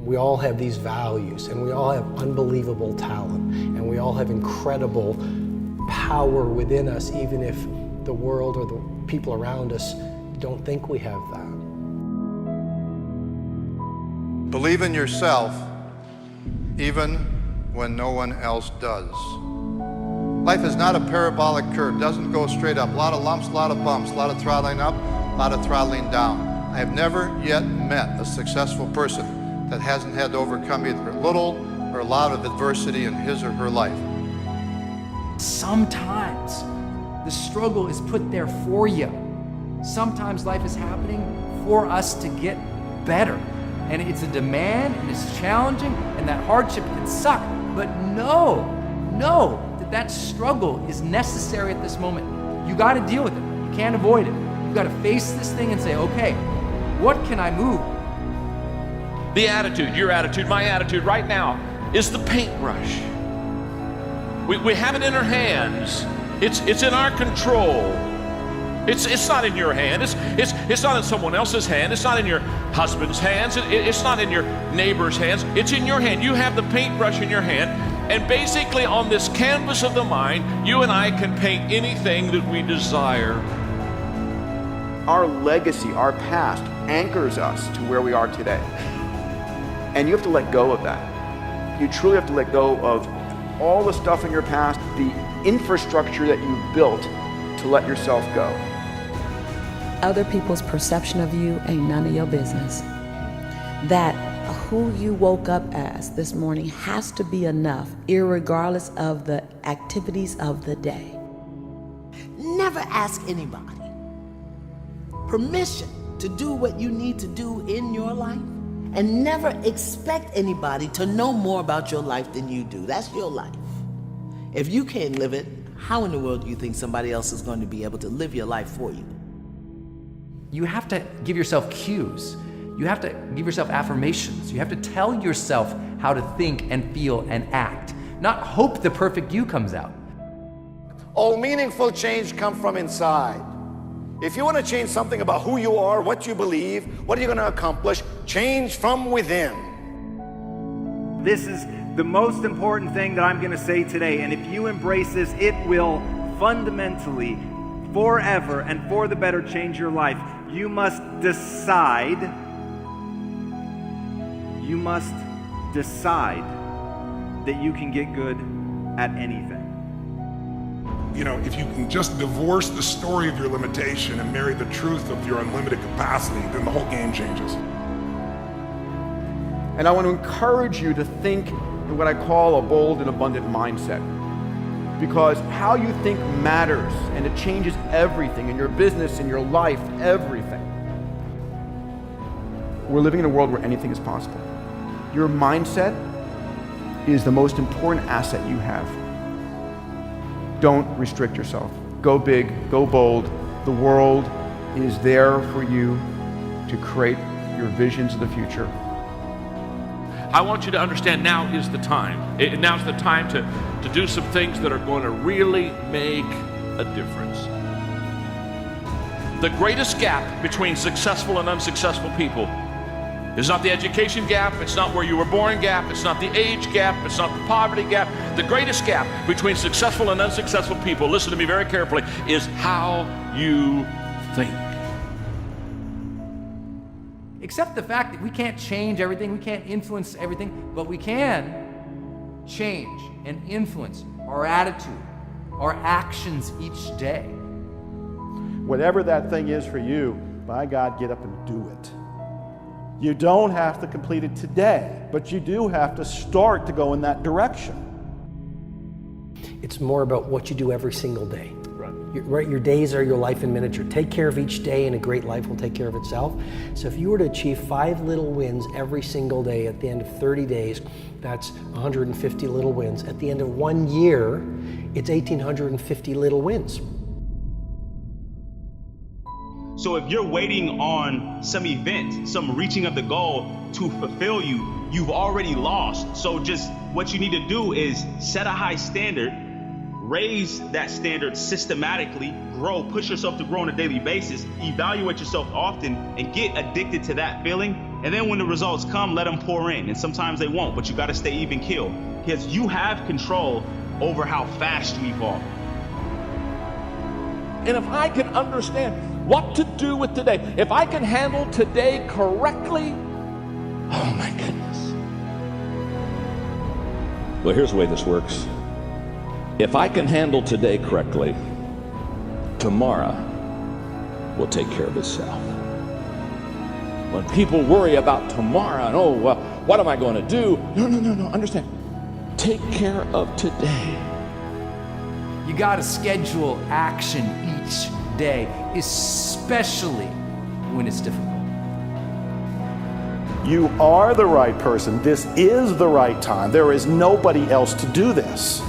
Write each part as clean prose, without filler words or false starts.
We all have these values, and we all have unbelievable talent, and we all have incredible power within us, even if the world or the people around us don't think we have that. Believe in yourself, even when no one else does. Life is not a parabolic curve, doesn't go straight up. A lot of lumps, a lot of bumps, a lot of throttling up, a lot of throttling down. I have never yet met a successful person that hasn't had to overcome either a little or a lot of adversity in his or her life. Sometimes the struggle is put there for you. Sometimes life is happening for us to get better. And it's a demand, and it's challenging, and that hardship can suck. But know that struggle is necessary at this moment. You gotta deal with it. You can't avoid it. You gotta face this thing and say, okay, what can I move? The attitude, your attitude, my attitude right now is the paintbrush. We have it in our hands. It's in our control. It's not in your hand. It's not in someone else's hand. It's not in your husband's hands. It's not in your neighbor's hands. It's in your hand. You have the paintbrush in your hand. And basically on this canvas of the mind, you and I can paint anything that we desire. Our legacy, our past, anchors us to where we are today. And you have to let go of that. You truly have to let go of all the stuff in your past, the infrastructure that you built to let yourself go. Other people's perception of you ain't none of your business. That who you woke up as this morning has to be enough, irregardless of the activities of the day. Never ask anybody permission to do what you need to do in your life, and never expect anybody to know more about your life than you do. That's your life. If you can't live it, how in the world do you think somebody else is going to be able to live your life for you? You have to give yourself cues. You have to give yourself affirmations. You have to tell yourself how to think and feel and act, not hope the perfect you comes out. All meaningful change comes from inside. If you want to change something about who you are, what you believe, what are you going to accomplish, change from within. This is the most important thing that I'm going to say today, and if you embrace this, it will fundamentally, forever and for the better change your life. You must decide that you can get good at anything. You know, if you can just divorce the story of your limitation and marry the truth of your unlimited capacity, then the whole game changes. And I want to encourage you to think in what I call a bold and abundant mindset. Because how you think matters, and it changes everything in your business, in your life, everything. We're living in a world where anything is possible. Your mindset is the most important asset you have. Don't restrict yourself. Go big, go bold. The world is there for you to create your visions of the future. I want you to understand now is the time. Now's the time to do some things that are going to really make a difference. The greatest gap between successful and unsuccessful people is not the education gap, it's not where you were born gap, it's not the age gap, it's not the poverty gap. The greatest gap between successful and unsuccessful people, listen to me very carefully, is how you think. Accept the fact that we can't change everything, we can't influence everything, but we can change and influence our attitude, our actions each day. Whatever that thing is for you, by God, get up and do it. You don't have to complete it today, but you do have to start to go in that direction. It's more about what you do every single day. Right. Your days are your life in miniature. Take care of each day and a great life will take care of itself. So if you were to achieve 5 little wins every single day at the end of 30 days, that's 150 little wins. At the end of 1 year, it's 1,850 little wins. So if you're waiting on some event, some reaching of the goal to fulfill you, you've already lost. So just what you need to do is set a high standard, raise that standard systematically, grow, push yourself to grow on a daily basis, evaluate yourself often, and get addicted to that feeling And then when the results come, let them pour in. And sometimes they won't, but you got to stay even keel because you have control over how fast you evolve. And if I can understand what to do with today, if I can handle today correctly, oh my goodness. Well, here's the way this works. If I can handle today correctly, tomorrow will take care of itself. When people worry about tomorrow and, oh, well, what am I going to do? No, understand. Take care of today. You got to schedule action each day, especially when it's difficult. You are the right person. This is the right time. There is nobody else to do this.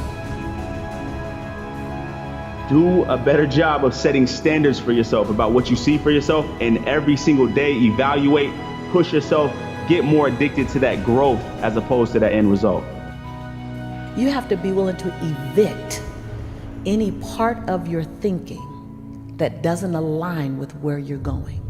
Do a better job of setting standards for yourself about what you see for yourself, and every single day evaluate, push yourself, get more addicted to that growth as opposed to that end result. You have to be willing to evict any part of your thinking that doesn't align with where you're going.